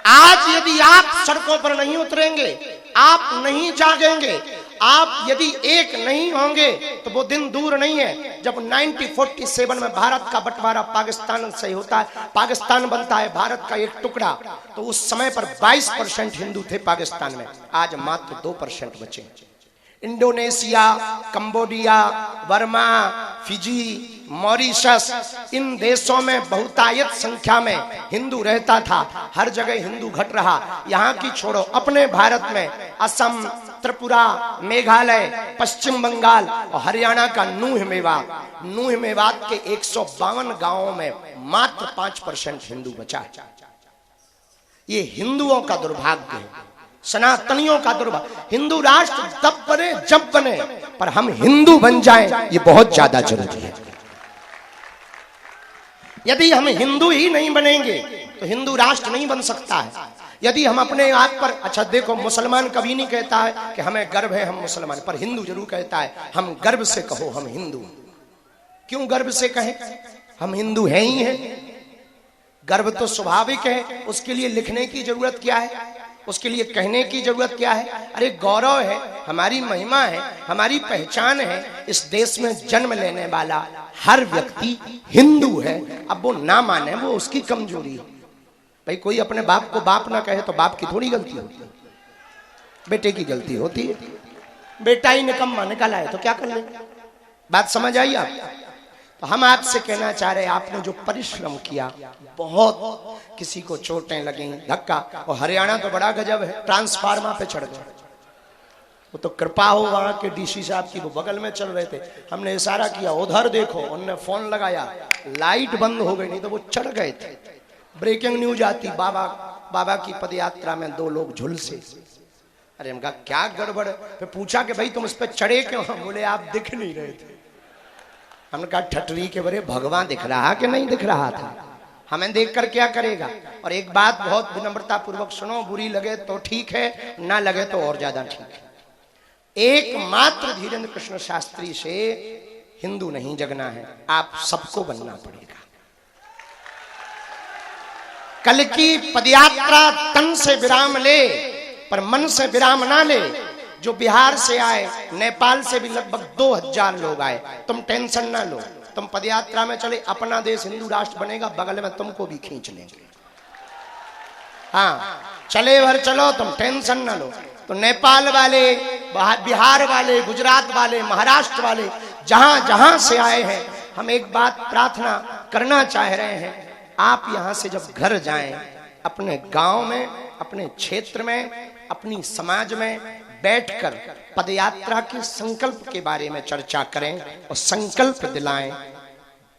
आज यदि आप सड़कों पर नहीं उतरेंगे, आप नहीं जागेंगे, आप यदि एक नहीं होंगे तो वो दिन दूर नहीं है जब 1947 में भारत का बंटवारा पाकिस्तान से होता है, पाकिस्तान बनता है भारत का एक टुकड़ा, तो उस समय पर 22% हिंदू थे पाकिस्तान में, आज मात्र 2% बचे। Indonesia, Cambodia, Burma, Fiji, Mauritius, इन देशों में बहुतायत संख्या में हिंदू रहता था, हर जगह हिंदू घट रहा। यहाँ की छोड़ो, अपने भारत में असम, त्रिपुरा, मेघालय, पश्चिम बंगाल और हरियाणा का नूह मेवात के 152 गांवों में मात्र 5% हिंदू बचा। ये हिंदुओं का दुर्भाग्य है, सनातनियों का दुर्भाग्य। हिंदू राष्ट्र तब बने जब बने, पर हम हिंदू बन जाएं ये बहुत ज्यादा जरूरी है। यदि हम हिंदू ही नहीं बनेंगे तो हिंदू राष्ट्र नहीं बन सकता है। यदि हम अपने आप पर, अच्छा देखो, मुसलमान कभी नहीं कहता है कि हमें गर्व है हम मुसलमान, पर हिंदू जरूर कहता है हम गर्व से कहो हम हिंदू। क्यों गर्व से कहें? हम हिंदू हैं ही हैं। गर्व तो स्वाभाविक है, उसके लिए लिखने की जरूरत क्या है, उसके लिए कहने की जरूरत क्या है? अरे गौरव है, हमारी महिमा है, हमारी पहचान है। इस देश में जन्म लेने वाला हर व्यक्ति हिंदू है। अब वो ना माने वो उसकी कमजोरी है। भाई कोई अपने बाप को बाप ना कहे तो बाप की थोड़ी गलती होती है, बेटे की गलती होती है। बेटा ही निकम्मा निकला है तो क्या कर लेंगे? बात समझ आई आप? तो हम आपसे कहना चाह रहे हैं, आपने जो परिश्रम किया, बहुत किसी को चोटें लगी, धक्का, और हरियाणा तो बड़ा गजब है, ट्रांसफार्मर पे चढ़ गए। वो तो कृपा हो वहां के डीसी साहब की, वो बगल में चल रहे थे, हमने इशारा किया उधर देखो, उन्होंने फोन लगाया, लाइट बंद हो गई, नहीं तो वो चढ़ गए थे। ब्रेकिंग न्यूज आती, बाबा की पदयात्रा में 2 लोग झुलसे। अरे हम कहा क्या गड़बड़? फिर पूछा कि भाई तुम इस पे चढ़े क्यों? बोले आप दिख नहीं रहे थे। हमने कहा ठटरी के बरे भगवान दिख रहा कि नहीं दिख रहा था? हमें देखकर क्या करेगा? और एक बात बहुत विनम्रता पूर्वक सुनो, बुरी लगे तो ठीक है, ना लगे तो और ज्यादा ठीक है। एकमात्र धीरेन्द्र कृष्ण शास्त्री से हिंदू नहीं जगना है, आप सबको बनना पड़ेगा। कल की पदयात्रा तन से विराम ले पर मन से विराम ना ले। जो बिहार से आए, नेपाल से भी लगभग 2000 लोग आए, तुम टेंशन ना लो, तुम पदयात्रा में चले, अपना देश हिंदू राष्ट्र बनेगा, बगल में तुमको भी खींच लेंगे। हाँ चले भर चलो, तुम टेंशन ना लो। तो नेपाल वाले, बिहार वाले, गुजरात वाले, महाराष्ट्र वाले, जहां जहां से आए हैं, हम एक बात प्रार्थना करना चाह रहे हैं, आप यहां से जब घर जाएं, अपने गांव में, अपने क्षेत्र में, अपनी समाज में बैठकर पदयात्रा के संकल्प के बारे में चर्चा करें और संकल्प दिलाएं।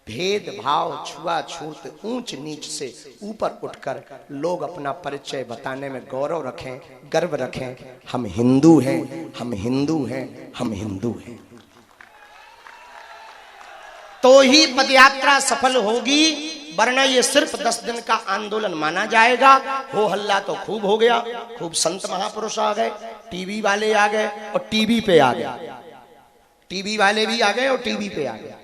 भेदभाव, छुआछूत, ऊंच नीच से ऊपर उठकर लोग अपना परिचय बताने में गौरव रखें, गर्व रखें। हम हिंदू हैं, हम हिंदू हैं, हम हिंदू हैं। तो ही पदयात्रा सफल होगी, वरना ये सिर्फ 10 दिन का आंदोलन माना जाएगा। हो हल्ला तो खूब हो गया, खूब संत महापुरुष आ गए, टीवी वाले आ गए और टीवी पे आ गए, टीवी वाले भी आ गए और टीवी पे आ गए,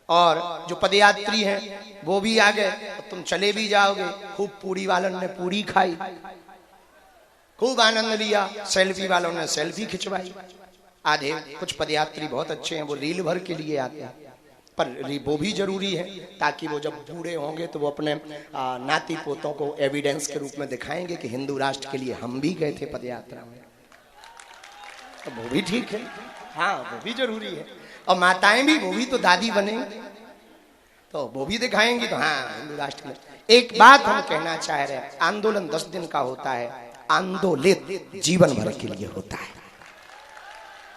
और जो पदयात्री हैं वो भी आ गए, और तुम चले भी जाओगे। खूब पूरी वालों ने पूरी खाई, खूब आनंद लिया, सेल्फी वालों ने सेल्फी खिंचवाई। आधे कुछ पदयात्री बहुत अच्छे हैं, वो रील भर के लिए आते हैं, पर वो भी जरूरी है ताकि वो जब बूढ़े होंगे तो वो अपने नाती पोतों को एविडेंस के रूप में दिखाएंगे कि हिंदू राष्ट्र के लिए हम भी गए थे पदयात्रा में। तो वो भी ठीक है, हाँ वो भी जरूरी है। और माताएं भी, वो भी तो दादी बनेंगी, तो वो भी दिखाएंगी, तो हाँ हिंदू राष्ट्र में। एक बात हम कहना चाह रहे हैं, आंदोलन 10 दिन का होता है, आंदोलित जीवन भर के लिए होता है।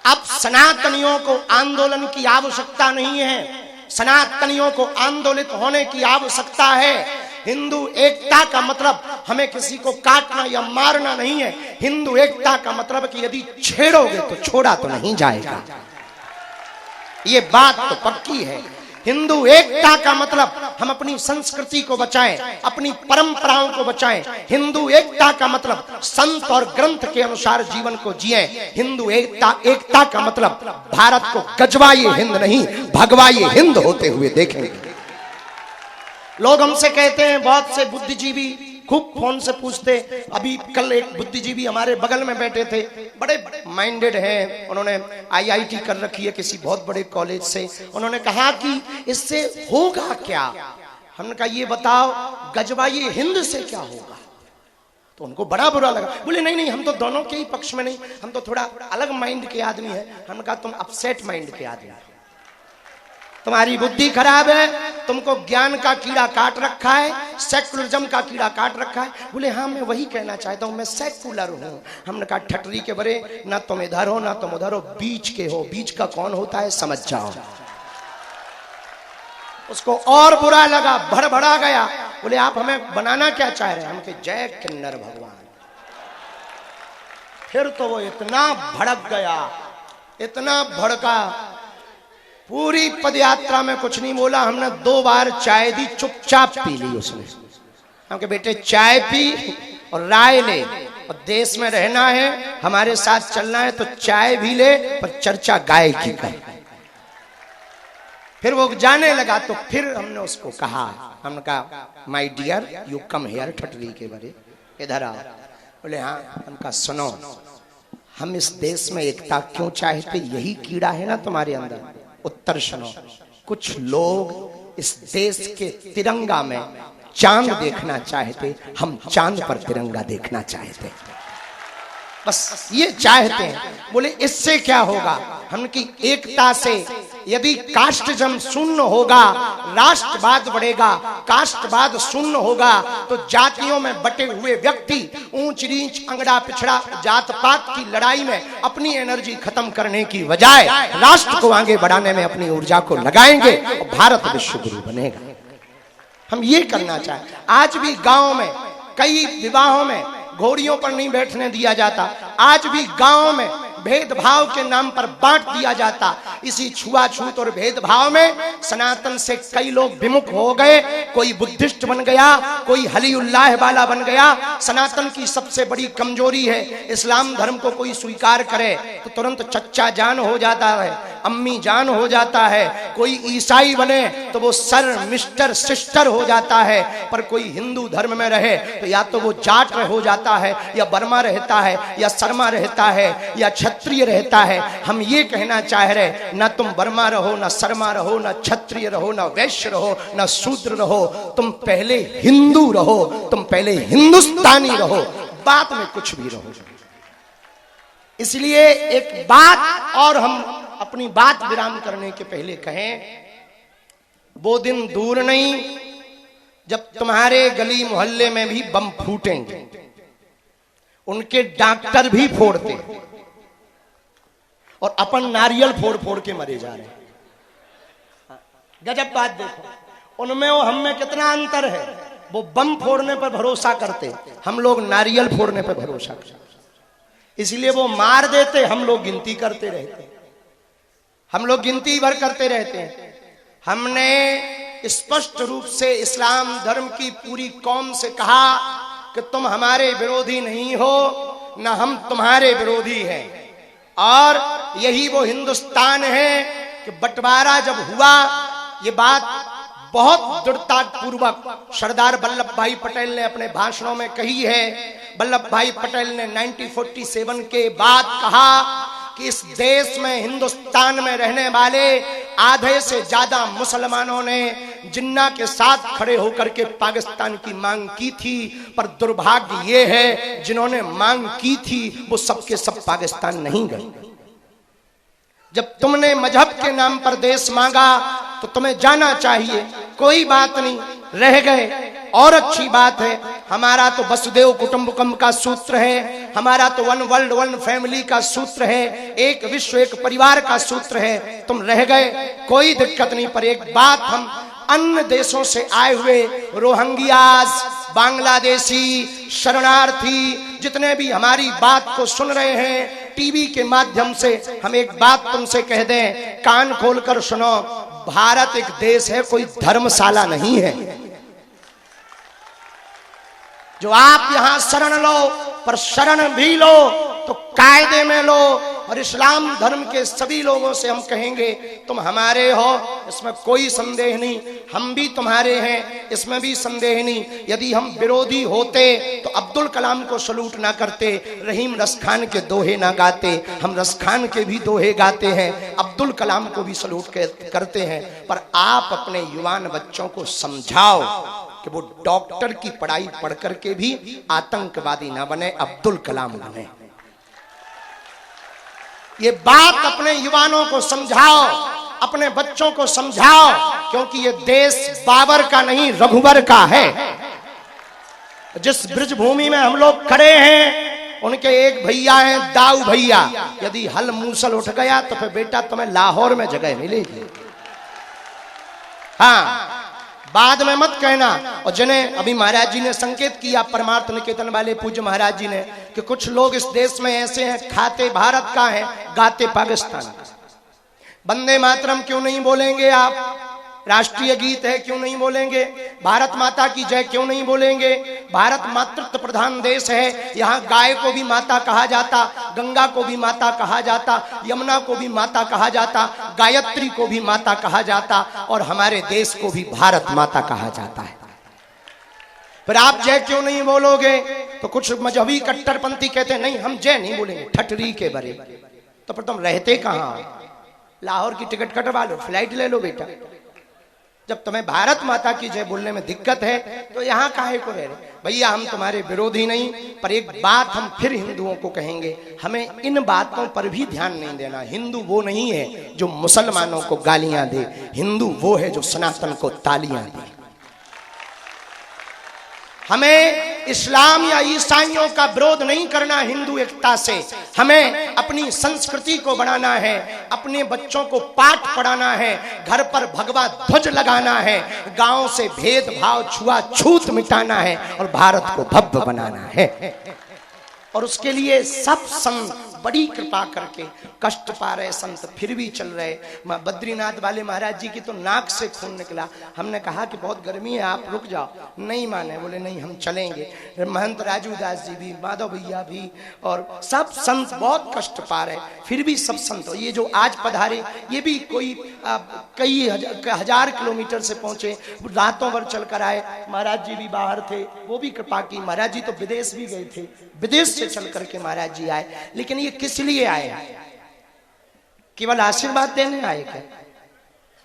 अब सनातनियों को आंदोलन की आवश्यकता नहीं है, सनातनियों को आंदोलित होने की आवश्यकता है। हिंदू एकता का मतलब हमें किसी को काटना या मारना नहीं है। हिंदू एकता का मतलब कि यदि छेड़ोगे तो छोड़ा तो नहीं जाएगा, ये बात तो पक्की है। हिंदू एकता का मतलब हम अपनी संस्कृति को बचाएं, अपनी परंपराओं को बचाएं। हिंदू एकता का मतलब संत और ग्रंथ के अनुसार जीवन को जिएं। हिंदू एकता का मतलब भारत को गजवाए हिंद नहीं, भगवाए हिंद होते हुए देखेंगे। लोग हमसे कहते हैं, बहुत से बुद्धिजीवी खूब फोन से पूछते। अभी कल एक बुद्धिजीवी हमारे बगल में बैठे थे, बड़े माइंडेड हैं, उन्होंने IIT कर रखी है किसी बहुत बड़े कॉलेज से। उन्होंने कहा कि इससे होगा क्या? हमने कहा ये बताओ गजबा, ये हिंद से क्या होगा? तो उनको बड़ा बुरा लगा। बोले नहीं नहीं, हम तो दोनों के ही पक्ष में नहीं, हम तो थोड़ा अलग माइंड के आदमी हैं। हमने कहा तुम अपसेट माइंड के आदमी, तुम्हारी बुद्धि खराब है, तुमको ज्ञान का कीड़ा काट रखा है, सेकुलरिज्म का कीड़ा काट रखा है। बोले हाँ मैं वही कहना चाहता हूं, मैं सेकुलर हूं। हमने कहा ठटरी के बरे, ना तुम इधर हो ना तुम उधर हो, बीच के हो। बीच का कौन होता है समझ जाओ। उसको और बुरा लगा, भड़बड़ा गया। बोले आप हमें बनाना क्या चाह रहे हैं? हम कहे जय किन्नर भगवान। फिर तो वो इतना भड़क गया, इतना भड़का, पूरी पदयात्रा में कुछ नहीं बोला। हमने 2 बार चाय दी, चुपचाप पी ली उसने। हम कहे बेटे चाय पी और राय ले, और देश में रहना है, हमारे साथ चलना है तो चाय भी ले, पर चर्चा गाय की कर। फिर वो जाने लगा तो फिर हमने उसको कहा, हमने कहा my dear you come here, ठटरी के बरे इधर आओ। बोले हाँ। हमका सुनो, हम इस देश में एकता क्यों चाहते? यही कीड़ा है ना तुम्हारे अंदर। उत्तर सुनो, कुछ लोग इस देश के तिरंगा में चांद देखना चाहते, हम चांद पर तिरंगा देखना चाहते, बस ये चाहते हैं। बोले इससे क्या होगा? हमकी एकता से यदि कास्टिज्म शून्य होगा, राष्ट्रवाद बढ़ेगा। कास्टवाद शून्य होगा तो जातियों में बटे हुए व्यक्ति ऊंच नीच, अंगड़ा पिछड़ा, जात पात की लड़ाई में अपनी एनर्जी खत्म करने की बजाय राष्ट्र को आगे बढ़ाने में अपनी ऊर्जा को लगाएंगे और भारत विश्व गुरु बनेगा। हम ये करना चाहें। आज भी गांव में कई विवाहों में घोड़ियों पर नहीं बैठने दिया जाता। आज भी गांव में भेदभाव के नाम पर बांट दिया जाता। इसी छुआछूत और भेदभाव में सनातन से कई लोग विमुख हो गए। कोई बुद्धिस्ट बन गया, कोई हलीउल्लाह वाला बन गया। सनातन की सबसे बड़ी कमजोरी है, इस्लाम धर्म को कोई स्वीकार करे तो तुरंत चच्चा जान हो जाता है, अम्मी जान हो जाता है। कोई ईसाई बने तो वो सर, मिस्टर, सिस्टर हो जाता है। पर कोई हिंदू धर्म में रहे तो या तो वो जाट हो जाता है, या बर्मा रहता है, या शर्मा रहता है, या क्षत्रिय रहता है। हम ये कहना चाह रहे, ना तुम बर्मा रहो, ना शर्मा रहो, ना क्षत्रिय रहो, ना वैश्य रहो, ना शूद्र रहो। तुम पहले हिंदू रहो, तुम पहले हिंदुस्तानी रहो, बाद में कुछ भी रहो। इसलिए एक बात और हम अपनी बात विराम करने के पहले कहें, वो दिन दूर नहीं जब तुम्हारे गली मोहल्ले में भी बम फूटेंगे। उनके डॉक्टर भी फोड़ते और अपन नारियल फोड़ फोड़ के मरे जा रहे हैं। गजब बात देखो, उनमें और हम में कितना अंतर है। वो बम फोड़ने पर भरोसा करते, हम लोग नारियल फोड़ने पर भरोसा करते। इसलिए वो मार देते, हम लोग गिनती करते रहते, हम लोग गिनती भर करते रहते हैं। हमने स्पष्ट रूप से इस्लाम धर्म की पूरी कौम से कहा कि तुम हमारे विरोधी नहीं हो, ना हम तुम्हारे विरोधी हैं। और यही वो हिंदुस्तान है कि बंटवारा जब हुआ, ये बात बहुत दृढ़ता पूर्वक सरदार वल्लभ भाई पटेल ने अपने भाषणों में कही है। वल्लभ भाई पटेल ने 1947 के बाद कहा कि इस देश में, हिंदुस्तान में रहने वाले आधे से ज्यादा मुसलमानों ने जिन्ना के साथ खड़े होकर के पाकिस्तान की मांग की थी। पर दुर्भाग्य ये है, जिन्होंने मांग की थी वो सबके सब पाकिस्तान नहीं गए। जब तुमने मजहब के नाम पर देश मांगा तो तुम्हें जाना चाहिए, कोई बात नहीं, रह गए और अच्छी बात है। हमारा तो वसुदेव कुटुंबकम का सूत्र है, हमारा तो वन वर्ल्ड वन फैमिली का सूत्र है, एक विश्व एक परिवार का सूत्र है। तुम रह गए, कोई दिक्कत नहीं। पर एक बात, हम अन्य देशों से आए हुए रोहिंग्यास, बांग्लादेशी, शरणार्थी जितने भी हमारी बात को सुन रहे हैं टीवी के माध्यम से, हम एक बात तुमसे कह दें, कान खोलकर सुनो। भारत एक देश है, कोई धर्मशाला नहीं है। जो आप यहां शरण लो, पर शरण भी लो तो कायदे में लो। और इस्लाम धर्म के सभी लोगों से हम कहेंगे तुम हमारे हो, इसमें कोई संदेह नहीं, हम भी तुम्हारे हैं, इसमें भी संदेह नहीं। यदि हम विरोधी होते तो अब्दुल कलाम को सलूट ना करते, रहीम रस खान के दोहे ना गाते। हम रस खान के भी दोहे गाते हैं, अब्दुल कलाम को भी सलूट करते हैं। पर आप अपने युवान बच्चों को समझाओ कि वो डॉक्टर की पढ़ाई पढ़ करके भी आतंकवादी ना बने, अब्दुल कलाम बने। ये बात अपने युवानों को समझाओ, अपने बच्चों को समझाओ, क्योंकि ये देश बाबर का नहीं रघुबर का है। जिस ब्रज भूमि में हम लोग खड़े हैं, उनके एक भैया हैं दाऊ भैया। यदि हल मूसल उठ गया तो फिर बेटा तुम्हें लाहौर में जगह मिलेगी। हाँ, बाद में मत कहना। और जिन्हें अभी महाराज जी ने संकेत किया, परमार्थ निकेतन वाले पूज्य महाराज जी ने, कि कुछ लोग इस देश में ऐसे हैं, खाते भारत का है, गाते पाकिस्तान का। वंदे मातरम क्यों नहीं बोलेंगे आप? राष्ट्रीय गीत है क्यों नहीं बोलेंगे? भारत माता की जय क्यों नहीं बोलेंगे? भारत मातृत्व प्रधान देश है, यहाँ गाय को भी माता कहा जाता, गंगा को भी माता कहा जाता, यमुना को भी माता कहा जाता, गायत्री को भी माता कहा जाता, और हमारे देश को भी भारत माता कहा जाता है। फिर आप जय क्यों नहीं बोलोगे? तो कुछ मजहबी कट्टरपंथी कहते हैं नहीं हम जय नहीं बोलेंगे, ठटरी के बरे। तो फिर तुम रहते कहाँ? लाहौर की टिकट कटवा लो, फ्लाइट ले लो बेटा। जब तुम्हें भारत माता की जय बोलने में दिक्कत है तो यहाँ काहे को रह रहे? भैया हम तुम्हारे विरोधी नहीं, पर एक बात हम फिर हिंदुओं को कहेंगे, हमें इन बातों पर भी ध्यान नहीं देना। हिंदू वो नहीं है जो मुसलमानों को गालियां दे, हिंदू वो है जो सनातन को तालियां दे। हमें इस्लाम या ईसाइयों का विरोध नहीं करना हिंदू एकता से, हमें अपनी संस्कृति को बढ़ाना है, अपने बच्चों को पाठ पढ़ाना है, घर पर भगवा ध्वज लगाना है, गांव से भेदभाव छुआछूत मिटाना है और भारत को भव्य बनाना है। और उसके लिए सब संत बड़ी कृपा करके, कष्ट पा रहे संत फिर भी चल रहे। बद्रीनाथ वाले महाराज जी की तो नाक से खून निकला। हमने कहा कि बहुत गर्मी है आप रुक जाओ, नहीं माने, बोले नहीं हम चलेंगे। महंत राजू दास जी भी, माधव भैया भी, और सब संत बहुत कष्ट पा रहे, फिर भी सब संत, ये जो आज पधारे ये भी कोई कई हजार किलोमीटर से पहुंचे, रातों भर चल कर आए। महाराज जी भी बाहर थे, वो भी कृपा की। महाराज जी तो विदेश भी गए थे, विदेश से चल करके महाराज जी आए। लेकिन ये किस लिए आए? केवल आशीर्वाद देने आए क्या?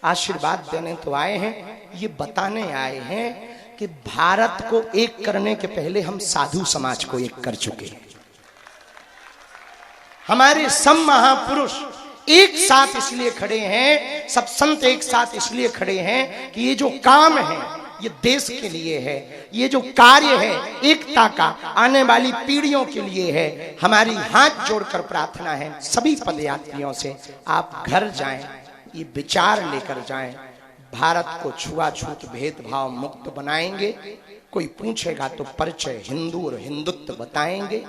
आशीर्वाद देने तो आए हैं, ये बताने आए हैं कि भारत को एक करने के पहले हम साधु समाज को एक कर चुके हैं। हमारे सब महापुरुष एक साथ इसलिए खड़े हैं, सब संत एक साथ इसलिए खड़े हैं कि ये जो काम है ये देश के लिए है, ये जो कार्य है एकता का आने वाली पीढ़ियों के लिए है। हमारी हाथ जोड़कर प्रार्थना है सभी पदयात्रियों से, आप घर जाएं, ये विचार लेकर जाएं, भारत को छुआछूत भेदभाव मुक्त बनाएंगे। कोई पूछेगा तो परिचय हिंदू और हिंदुत्व बताएंगे,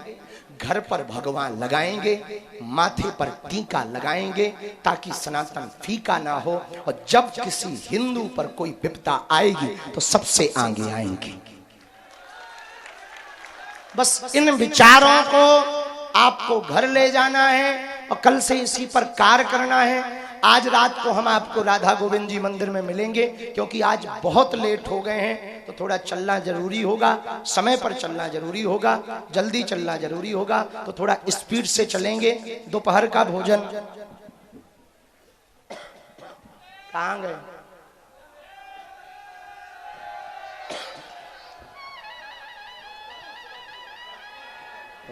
घर पर भगवान लगाएंगे, माथे पर टीका लगाएंगे ताकि सनातन फीका ना हो। और जब किसी हिंदू पर कोई विपदा आएगी तो सबसे आगे आएंगे। बस इन विचारों को आपको घर ले जाना है और कल से इसी पर कार्य करना है। आज रात को हम आपको राधा गोविंद जी मंदिर में मिलेंगे, क्योंकि आज बहुत लेट हो गए हैं तो थोड़ा चलना जरूरी होगा, समय पर चलना जरूरी होगा, जल्दी चलना जरूरी होगा, तो थोड़ा स्पीड से चलेंगे। दोपहर का भोजन कहाँ गए?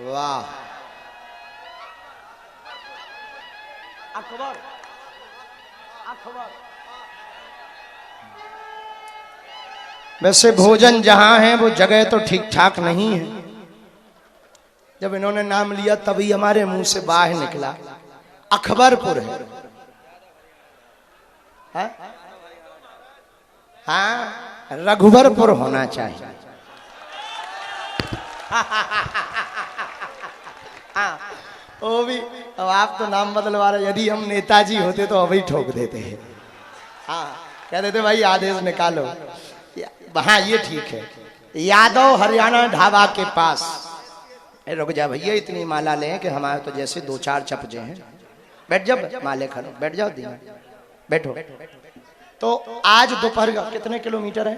वाह, अकबर वैसे भोजन जहां है वो जगह तो ठीक ठाक नहीं है। जब इन्होंने नाम लिया तभी हमारे मुंह से बाहर निकला अकबरपुर है। हाँ, रघुबरपुर होना चाहिए। हाँ, वो भी अब आप तो नाम बदलवा रहे, यदि हम नेताजी होते तो अभी ठोक देते हैं। हाँ, कह देते भाई आदेश निकालो। हाँ ये ठीक है। यादव हरियाणा ढाबा के पास रुक जा भैया, इतनी माला लें कि हमारे तो जैसे 2-4 चपजे हैं। बैठ जाओ, माले खड़ो, बैठ जाओ दी, बैठो। तो आज दोपहर का कितने किलोमीटर है?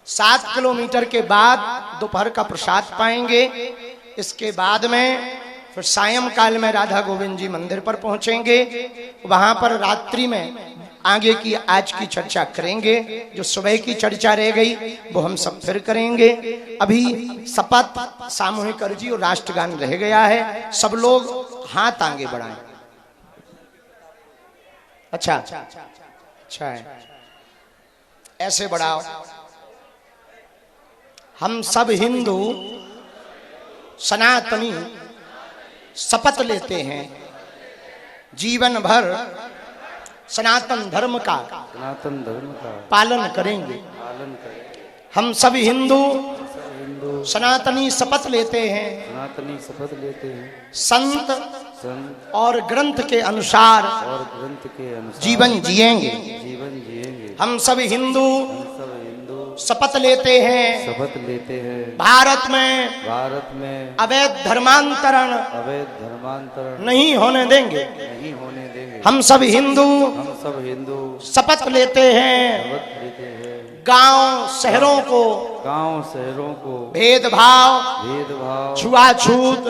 7 किलोमीटर के बाद दोपहर का प्रसाद पाएंगे। इसके बाद में फिर सायंकाल में राधा गोविंद जी मंदिर पर पहुंचेंगे। वहां पर रात्रि में आगे की आज की चर्चा करेंगे। जो सुबह की चर्चा रह गई वो हम सब फिर करेंगे। अभी शपथ, सामूहिक अर्जी और राष्ट्रगान रह गया है। सब लोग हाथ आगे बढ़ाएं। अच्छा है, ऐसे बढ़ाओ। हम सब हिंदू सनातनी शपथ लेते हैं जीवन भर सनातन धर्म का पालन करेंगे। हम सब हिंदू सनातनी शपथ लेते हैं संत और ग्रंथ के अनुसार जीवन जिएंगे। हम सब हिंदू शपथ लेते हैं भारत में अवैध धर्मांतरण नहीं होने देंगे। हम सब हिंदू शपथ लेते हैं गांव शहरों को भेदभाव छुआछूत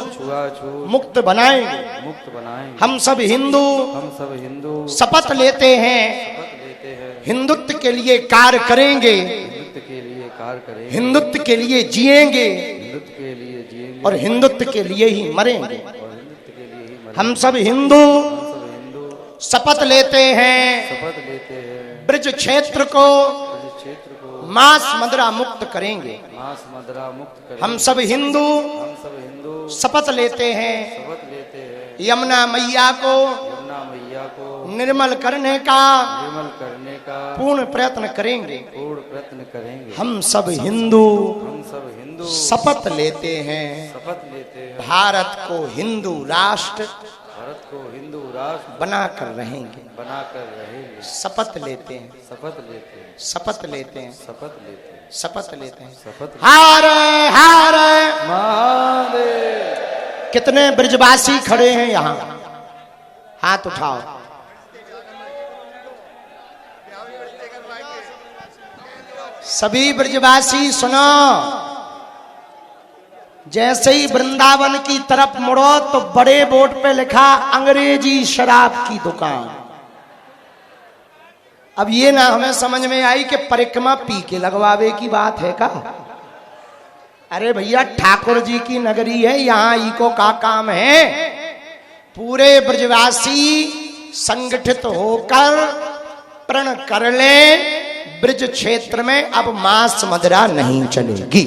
मुक्त बनाएंगे। हम सब हिंदू शपथ लेते हैं हिंदुत्व के लिए कार्य करेंगे, हिंदुत्व के लिए जिएंगे और हिंदुत्व के लिए ही मरेंगे। हम सब हिंदू शपथ लेते हैं ब्रज क्षेत्र को मांस मदिरा मुक्त करेंगे। हम सब हिंदू शपथ लेते हैं यमुना मैया को निर्मल करने का पूर्ण प्रयत्न करेंगे। हम सब हिंदू शपथ लेते हैं भारत को हिंदू राष्ट्र बनाकर रहेंगे। शपथ लेते हैं शपथ लेते हैं शपथ लेते हैं। हारे हारे महादेव। कितने ब्रजवासी खड़े हैं यहाँ? हाथ उठाओ। सभी ब्रजवासी सुनो। जैसे ही वृंदावन की तरफ मुड़ो तो बड़े बोर्ड पे लिखा अंग्रेजी शराब की दुकान। अब ये ना हमें समझ में आई कि परिक्रमा पी के लगवावे की बात है का? अरे भैया ठाकुर जी की नगरी है, यहाँ इको का काम है। पूरे ब्रजवासी संगठित होकर प्रण कर ले ब्रज क्षेत्र में अब मांस मदिरा नहीं चलेगी।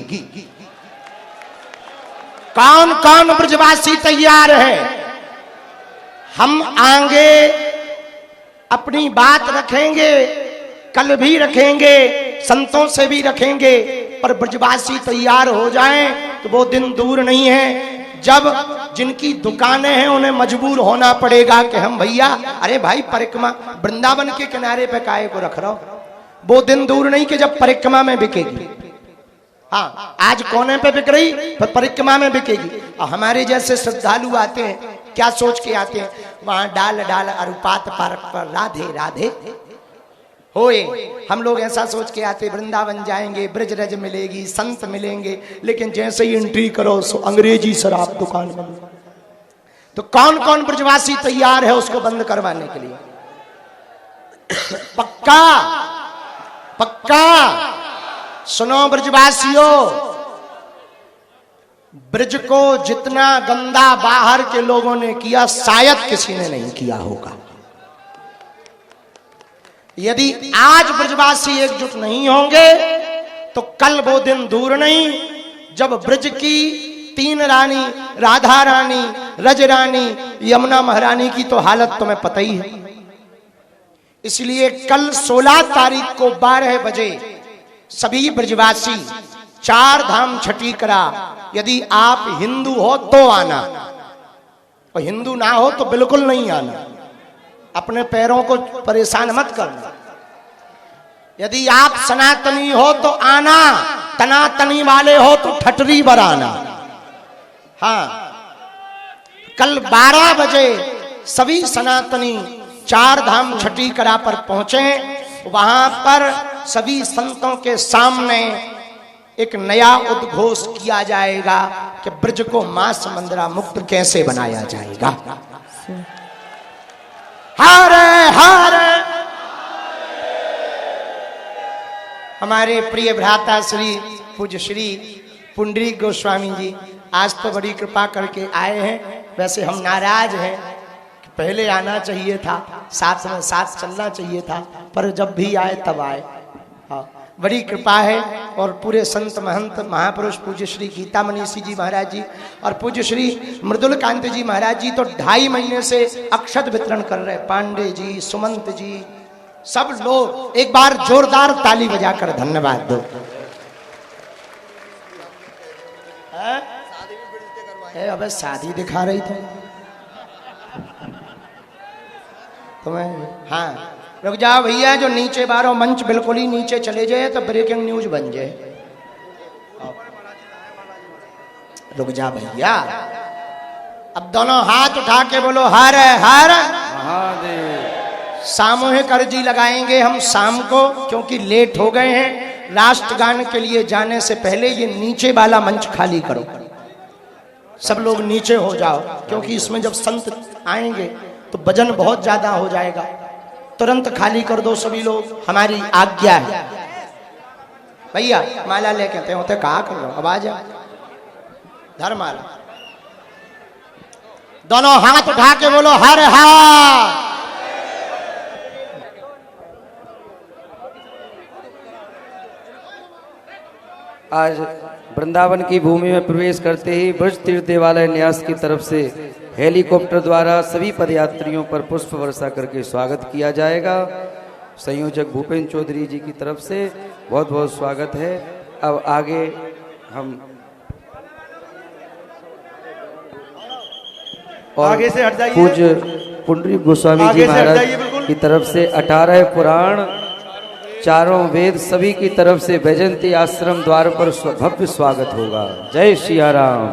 कौन कौन ब्रजवासी तैयार है? हम आगे अपनी बात रखेंगे, कल भी रखेंगे, संतों से भी रखेंगे, पर ब्रजवासी तैयार हो जाएं तो वो दिन दूर नहीं है जब जिनकी दुकानें हैं उन्हें मजबूर होना पड़ेगा कि हम भैया अरे भाई परिक्रमा वृंदावन के किनारे पे काहे को रख रहा हो। वो दिन दूर नहीं कि जब परिक्रमा में बिकेगी। हाँ, आज कोने पे बिक रही पर परिक्रमा में बिकेगी। और हमारे जैसे श्रद्धालु आते हैं, क्या सोच के आते हैं? वहां डाल डाल अरुपात पार्क पर राधे राधे होए। हम लोग ऐसा सोच के आते वृंदावन जाएंगे, ब्रज रज मिलेगी, संत मिलेंगे, लेकिन जैसे ही एंट्री करो सो अंग्रेजी शराब दुकान बंद। तो कौन कौन ब्रजवासी तैयार है उसको बंद करवाने के लिए? पक्का पक्का सुनो ब्रजवासियों, ब्रज को जितना गंदा बाहर के लोगों ने किया शायद किसी ने नहीं किया होगा। यदि आज ब्रजवासी एकजुट नहीं होंगे तो कल वो दिन दूर नहीं जब ब्रज की 3 रानी, राधा रानी, रज रानी, यमुना महारानी की तो हालत तुम्हें पता ही है। इसलिए कल 16 तारीख को 12 बजे सभी ब्रजवासी 4 धाम छठी करा। यदि आप हिंदू हो तो आना, और हिंदू ना हो तो बिल्कुल नहीं आना। अपने पैरों को परेशान मत करना। यदि आप सनातनी हो तो आना, तनातनी वाले हो तो ठटरी बराना। हाँ, कल 12 बजे सभी सनातनी 4 धाम छठी कला पर पहुंचे। वहां पर सभी संतों के सामने एक नया उद्घोष किया जाएगा कि ब्रज को मास मंदिरा मुक्त कैसे बनाया जाएगा। हरे हरे। हमारे प्रिय भ्राता श्री पूज्य श्री पुंडरीक गोस्वामी जी आज तो बड़ी कृपा करके आए हैं। वैसे हम नाराज हैं कि पहले आना चाहिए था, साथ में साथ चलना चाहिए था, पर जब भी आए तब आए। हाँ, बड़ी कृपा है। और पूरे संत महंत महापुरुष पूज्य श्री गीता मनीषी जी महाराज जी और पूज्य श्री मृदुल कांत जी महाराज जी तो 2.5 महीने से अक्षत वितरण कर रहे। पांडे जी, सुमंत जी, सब लोग एक बार जोरदार ताली बजाकर धन्यवाद दो। अबे शादी दिखा रही थे तुम्हें। हाँ, रुक जाओ भैया, जो नीचे बारो मंच बिल्कुल ही नीचे चले जाए तो ब्रेकिंग न्यूज बन जाए। रुक जा भैया, अब दोनों हाथ उठा के बोलो हर हर महादेव। सामूहिक अर्जी लगाएंगे हम शाम को, क्योंकि लेट हो गए हैं। राष्ट्रगान के लिए जाने से पहले ये नीचे वाला मंच खाली करो, सब लोग नीचे हो जाओ, क्योंकि इसमें जब संत आएंगे तो भजन बहुत ज्यादा हो जाएगा। तुरंत खाली कर दो सभी लोग, हमारी आज्ञा है। भैया माला लेके होते कहा कर लो, अब आ जा धर माला। दोनों हाथ उठा के बोलो हर हर। आज वृंदावन की भूमि में प्रवेश करते ही ब्रज तीर्थ देवालय न्यास की तरफ से हेलीकॉप्टर द्वारा सभी पदयात्रियों पर पुष्प वर्षा करके स्वागत किया जाएगा। संयोजक भूपेंद्र चौधरी जी की तरफ से बहुत बहुत स्वागत है। अब आगे हम और आगे से हट जाइए। पूज्य पुंडरीक गोस्वामी जी महाराज की तरफ से 18 पुराण, 4 वेद सभी की तरफ से वैजयंती आश्रम द्वार पर भव्य स्वागत होगा। जय सिया राम।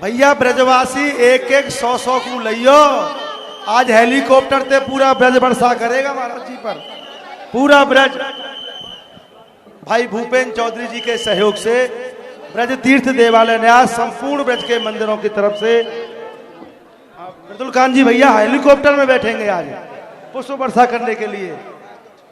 भैया ब्रजवासी एक एक 100 को लियो। आज हेलीकॉप्टर ते पूरा ब्रज वर्षा करेगा महाराज जी पर, पूरा ब्रज। भाई भूपेंद्र चौधरी जी के सहयोग से ब्रज तीर्थ देवालय न्यास संपूर्ण ब्रज के मंदिरों की तरफ से मृदुल कांत जी भैया हेलीकॉप्टर में बैठेंगे आज पुष्प वर्षा करने के लिए।